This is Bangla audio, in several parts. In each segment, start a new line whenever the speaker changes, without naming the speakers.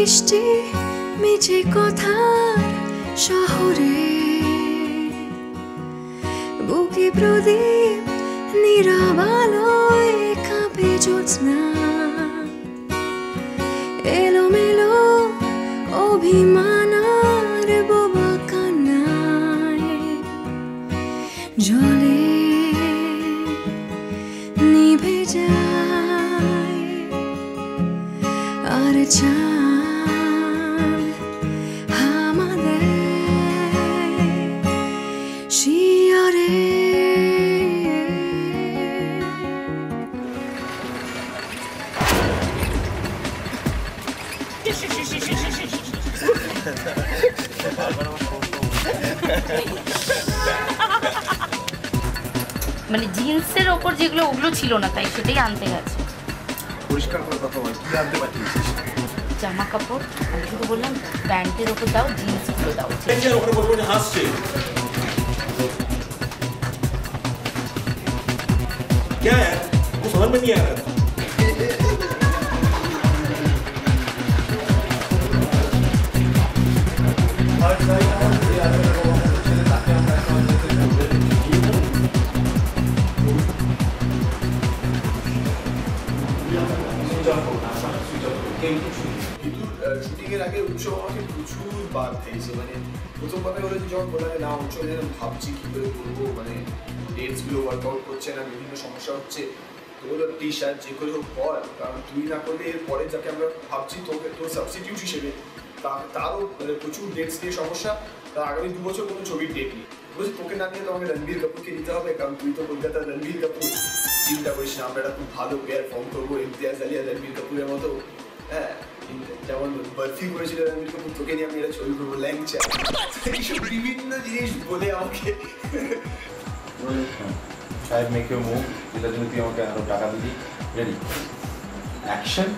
বৃষ্টি মিছে কথার শহরে বুকে প্রদীপ নীরব আলোয় কাঁপে জ্যোৎস্না এলোমেলো অভিমান আর বোবা কান্নায় জলে নিভে যায় আর চাঁদ হামা দেয় শিয়রে
মানে জিন্সের ওপর যেগুলো ওগুলো ছিল না, তাই সেটাই আনতে গেছে।
পরিষ্কার করে কথা বল, কি আনতে পাঠিয়েছিস?
জামা কাপড় আমি শুধু বললাম প্যান্টের ওপর দাও, জিন্সগুলো দাও।
প্যান্টের ওপরে বলবো যে হাসছে। क्या है वो समझ में नहीं आ रहा।
শুটিংয়ের আগে উৎসব আমাকে প্রচুর বার দিয়েছে। মানে প্রথম কথা হলো যে যখন বলা না উৎসবে যেন ভাবছি কী করে করবো, মানে ডেটসগুলো ওয়ার্কআউট করছে না, বিভিন্ন সমস্যা হচ্ছে, তো বললো টি শার্ট যে করে হোক কর, কারণ তুই না করলে এর পরে যাকে আমরা ভাবছি তোকে তোর সাবস্টিটিউট হিসেবে তারও মানে প্রচুর ডেটস নিয়ে সমস্যা, তার আগামী 2 বছর কোনো ছবির ডেট নেই। বলছি তোকে না নিয়ে তো আমাকে রণবীর কাপুরকে নিতে হবে, কারণ তুই তো কলকাতার রণবীর কাপুর, চিন্তা করিস না আমরা একটা খুব ভালো প্লেয়ার ফর্ম করবো, ইমতিয়াজ আলী আর রণবীর কাপুরের মতো। হ্যাঁ, যেমন বরফি করেছিল রণবীর কাপুর, তোকে নিয়ে আমি এটা ছবি করবো ল্যাংচা, এইসব বিভিন্ন জিনিস বলে আমাকে
সাহেব মেকে মুভ, যেটার জন্য তুই আমাকে আরো টাকা দিবি। Ready action.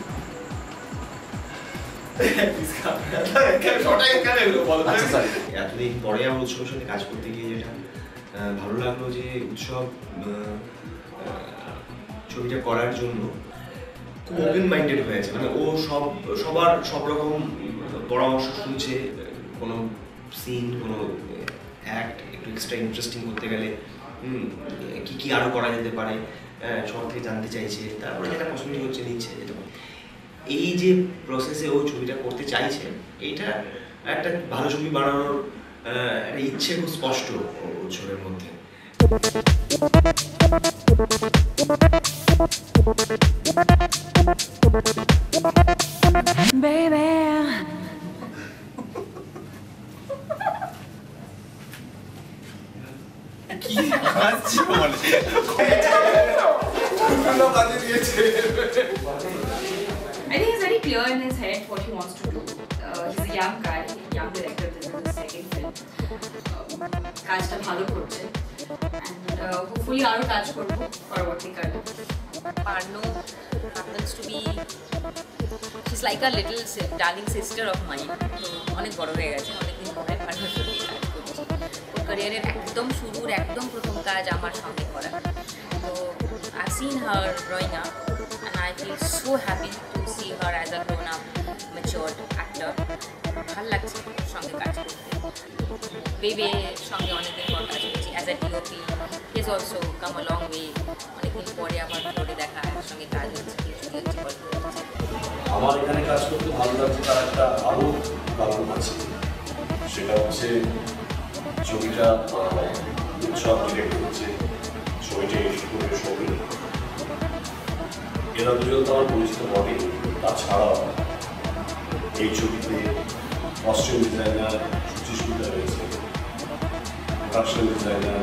এতদিন পরে আমার উৎসবের সাথে কাজ করতে গিয়ে যেটা ভালো লাগলো যে উৎসব ছবিটা করার জন্য খুব ওপেন মাইন্ডেড হয়েছে। মানে ও সবার সব রকম পরামর্শ শুনছে, কোনো সিন কোনো অ্যাক্ট একটু এক্সট্রা ইন্টারেস্টিং করতে গেলে কী কী আরও করা যেতে পারে সবার থেকে জানতে চাইছে, তারপরে যেটা পছন্দ হচ্ছে নিচ্ছে। যেটা এই যে প্রসেসে ও ছবিটা করতে চাইছে, এইটা একটা ভালো ছবি বানানোর একটা ইচ্ছে খুব স্পষ্ট উৎসবের মধ্যে।
I think he's very clear in his head what he wants to do. He's a young guy, young director. This is his second film. কাজটা ভালো করছে and hopefully আরো কাজ করব পরবর্তীকালে।
Parno happens to be, she's like a little darling sister of mine. তো অনেক বড় হয়ে গেছে, অনেকদিন পরে পার্টনার সাথে কাজ করছি। ওর ক্যারিয়ারের একদম শুরুর একদম প্রথম কাজ আমার সঙ্গে করা। তো I've seen her growing up and I feel so happy to see her as a grown up, matured actor. ভালো লাগছে ওর সঙ্গে কাজ করতে। বেবের সঙ্গে অনেকদিন পর কাজ করছি as a DOP. He is also come a long way. অনেকদিন পরে আবার ফ্লোরে দেখা, একসঙ্গে কাজ হচ্ছে, কিছু হচ্ছে, গল্প হচ্ছে।
আমার এখানে কাজ করতে ভালো লাগছে, তার একটা আরও কারণ আছে, সেটা হচ্ছে ছবিটা উৎসব ডিরেক্ট হচ্ছে, ছবিটা শুরু ছবি, এরা দুজন তো আমার পরিচিত বটে। তাছাড়া এই ছবিতে কস্টিউম ডিজাইনার সুচিস্মিতা রয়েছে, প্রোডাকশন ডিজাইনার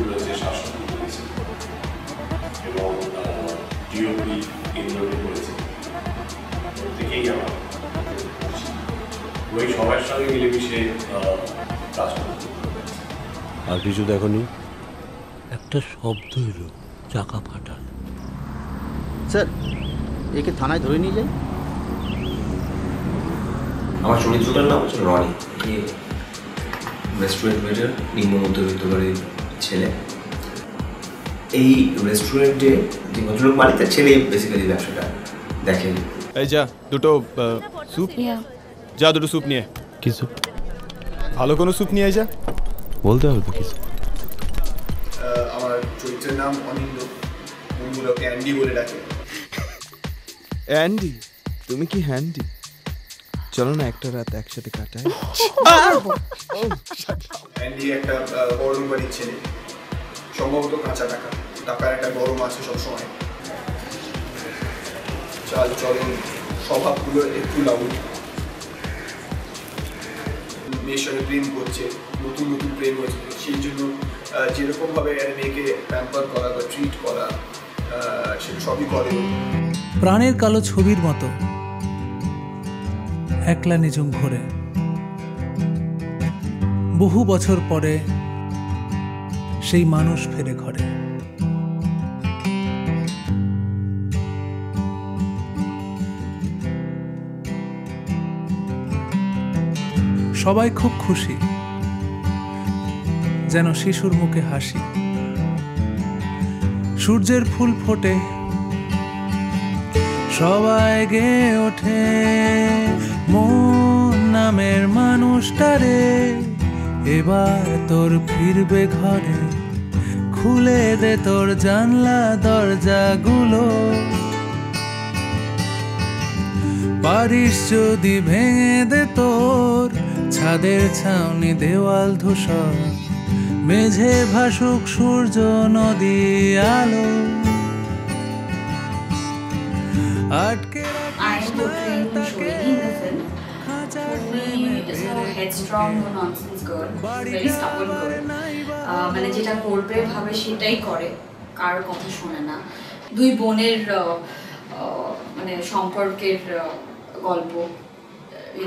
রয়েছে, শাশ্বতী রয়েছে এবং ডিওপি ইন্দ্রনীল রয়েছে। প্রত্যেকেই আমার ওই সবার সঙ্গে মিলেমিশে কাজ করতে।
আর কিছু দেখনি? একটা শব্দ এলো, চাকা ফাটা।
স্যার, একে থানায় ধরে নিয়ে যাই।
আমার চরিত্রটার নাম হচ্ছে রনি, রেস্টুরেন্ট ওয়েটার, নিম্ন মধ্যবিত্ত বাড়ির ছেলে। এই রেস্টুরেন্টে যে ভদ্রলোক মালিক, তার ছেলে বেসিক্যালি ব্যবসাটা দেখেন।
এই যা দুটো স্যুপ, যা দুটো স্যুপ নিয়ে।
কি স্যুপ?
ভালো কোনো স্যুপ নিয়ে যা।
বলতে হবে কি স্যুপ?
আমার চরিত্রের নাম অনিন্দ, বন্ধুরাকে অ্যান্ডি বলে ডাকে।
অ্যান্ডি, তুমি কি হ্যান্ডি? চলো না একটা রাত একসাথে কাটাই।
অ্যান্ডি একটা বড় বাড়ির ছেলে, সম্ভবত কাঁচা টাকা, টাকার একটা গরম আছে সবসময়, চাল চলন স্বভাবগুলো একটু লাউড, মেয়ের সঙ্গে প্রেম করছে, নতুন নতুন প্রেম হয়েছে, সেই জন্য যেরকমভাবে মেয়েকে প্যাম্পার করা বা ট্রিট করা সেটা সবই করে।
প্রাণের কালো ছবির মতো একলা নিঝুম ঘোরে, বহু বছর পরে সেই মানুষ ফেরে ঘরে। সবাই খুব খুশি, যেন শিশুর মুখে হাসি। সূর্যের ফুল ফোটে, সবাই গেয়ে ওঠে, মন নামের মানুষটারে এবার তোর ফিরবে ঘরে। খুলে দে তোর জানলা দরজাগুলো, পারিস যদি ভেঙে দে তোর ছাদের ছাউনি দেওয়াল ধূসর, মেঝে ভাসুক সূর্য নদী আলো। আটকে
I am portraying Shohini in the film. Shohini is a headstrong, no nonsense girl, very stubborn girl. মানে যেটা করবে ভাবে সেটাই করে, কার কথা শোনে না। দুই বোনের মানে সম্পর্কের গল্প,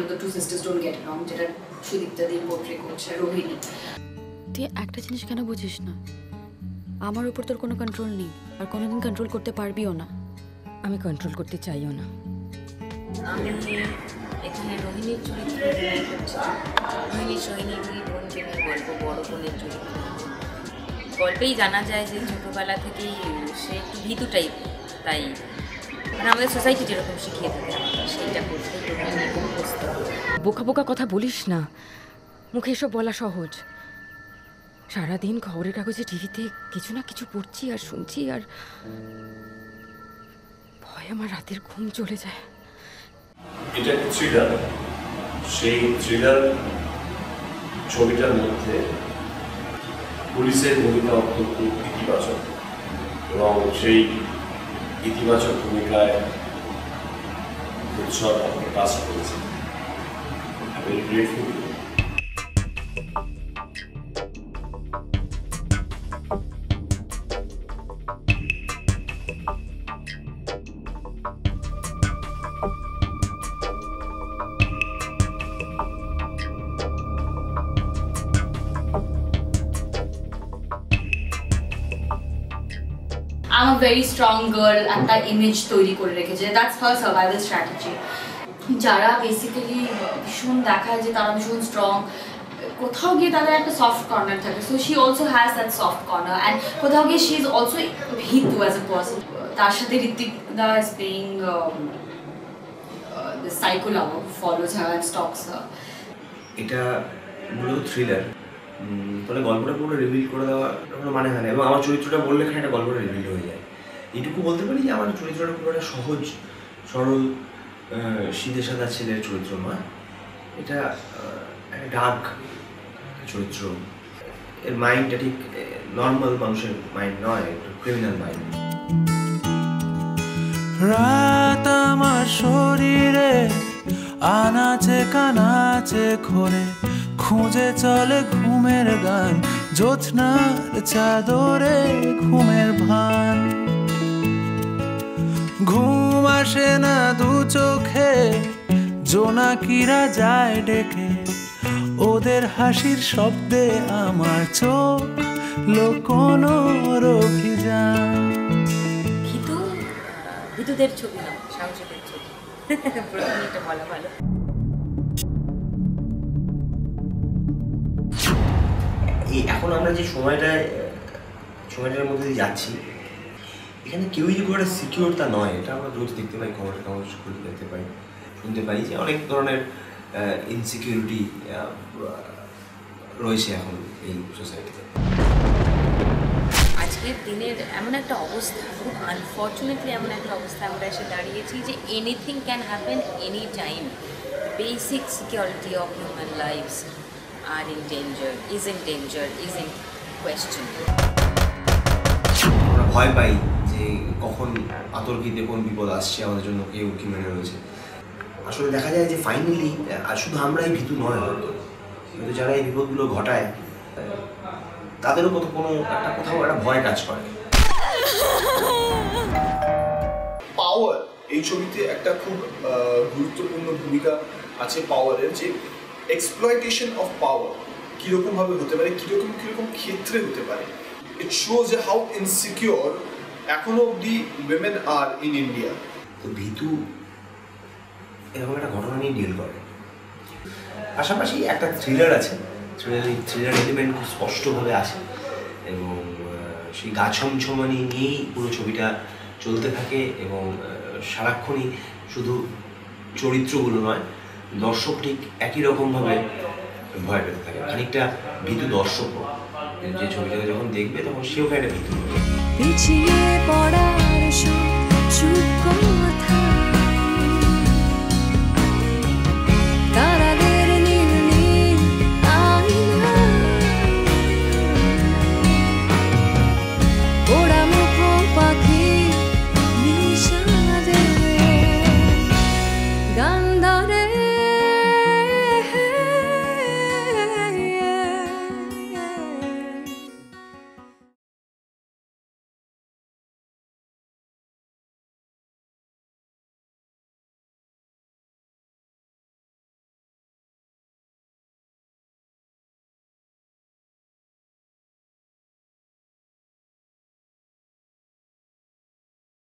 the two sisters don't get along, যেটা সুদীপ্তা দিন পোর্ট্রে করছে রোহিণী।
তুই একটা জিনিস কেন বুঝিস না? আমার উপর তোর কোনো কন্ট্রোল নেই, আর কোনোদিন কন্ট্রোল করতে পারবিও না। আমি কন্ট্রোল করতে চাইও না।
আমি এখানে রোহিণীর চরিত্র করছি। রোহিণী সোহিনী দুই বোন প্রেমের গল্প, বড় বোনের চরিত্র। গল্পেই জানা যায় যে ছোটোবেলা থেকেই সে একটু ভীতু টাইপ, তাই মানে আমাদের সোসাইটি যেরকম শিখিয়ে থাকে সেইটা করতে বসতে।
বোকা বোকা কথা বলিস না, মুখে এসব বলা সহজ। সারাদিন খবরের কাগজে টিভিতে কিছু না কিছু পড়ছি আর শুনছি, আর ভয় আমার রাতের ঘুম চলে যায়।
এটা একটা থ্রিলার, সেই থ্রিলার ছবিটার মধ্যে পুলিশের ভূমিকা অত্যন্ত ইতিবাচক, এবং সেই ইতিবাচক ভূমিকায় উৎসব কাজ করেছে। আমি grateful.
I'm a very strong girl, একটা ইমেজ তৈরি করে রেখেছে, দ্যাটস হার সার্ভাইভাল স্ট্র্যাটেজি। যারা বেসিক্যালি ভীষণ দেখায় যে তারা ভীষণ স্ট্রং, কোথাও গিয়ে তাদের একটা সফট কর্নার থাকে। So she also has that soft corner, and কোথাও গিয়ে শি ইজ অলসো ভীতু অ্যাজ এ পার্সন। তার সাথে Ritwik da is playing the psycho lover, follows her and stalks her.
এটা মূলত থ্রিলার, ফলে গল্পটা পুরো রিভিল করে দেওয়া কোনো মানে হয় না, এবং আমার চরিত্রটা বললে এখানে একটা গল্পটা রিভিল হয়ে যায়। এইটুকু বলতে পারি যে আমার চরিত্রটা খুব একটা সহজ সরল সিধে সাদা ছেলের চরিত্র নয়, এটা একটা ডার্ক চরিত্র। এর মাইন্ডটা ঠিক নর্মাল মানুষের মাইন্ড নয়, একটু ক্রিমিনাল মাইন্ড।
রাত আমার শরীরে আনাচে কানাচে ঘোরে, খুঁজে চলে ঘুমের গান, জ্যোৎস্নার চাদরে ঘুমের ভান। ঘুম আসে না দু চোখে, জোনাকিরা যায় ডেকে, ওদের হাসির শব্দে আমার চোখ লোকনোর অভিযান।
ভীতুদের ছবি না, সাহসীদের ছবি। প্রথমে এটা বলা ভালো।
এখন আমরা যে সময়টার মধ্যে দিয়ে যাচ্ছি, এখানে কেউই যে খুব একটা সিকিউর তা নয়, এটা আমরা রোজ দেখতে পাই, খবরের কাগজ খুলে দেখতে পাই, শুনতে পাই যে অনেক ধরনের ইনসিকিউরিটি রয়েছে এখন এই সোসাইটিতে।
আজকের দিনের এমন একটা অবস্থা, খুব আনফর্চুনেটলি এমন একটা অবস্থা আমরা এসে দাঁড়িয়েছি যে anything can happen any time. Basic security of human lifes are in danger, is in question.
আমরা ভয় পাই যে কখন আতর্কিতে কোন বিপদ আসছে আমাদের জন্য, কে উঁকি মেরে রয়েছে। আসলে দেখা যায় যে ফাইনালি শুধু আমরাই ভীতু নয়, হয়তো কিন্তু যারা এই বিপদগুলো ঘটায় তাদেরও কোনো একটা কোথাও একটা ভয় কাজ করে।
পাওয়ার এই ছবিতে একটা খুব গুরুত্বপূর্ণ ভূমিকা আছে পাওয়ারের, যে এক্সপ্লয়টেশন অফ পাওয়ার কীরকম ভাবে হতে পারে, কীরকম ক্ষেত্রে হতে পারে। ইট শোজ হাউ ইনসিকিউর এখনো অবধি উইমেন আর ইন ইন্ডিয়া।
তো ভীতু এরকম একটা ঘটনা নিয়ে ডিল করে। পাশাপাশি একটা থ্রিলার আছে, থ্রিলার এলিমেন্ট খুব স্পষ্টভাবে আসে এবং সেই গা ছমছমানি নিয়েই পুরো ছবিটা চলতে থাকে এবং সারাক্ষণই শুধু চরিত্রগুলো নয়, দর্শক ঠিক একই রকমভাবে ভয় পেতে থাকে। খানিকটা ভীতু দর্শক যে ছবিটাকে যখন দেখবে তখন সেও একটা ভীতু।
পিছিয়ে পড়ার সব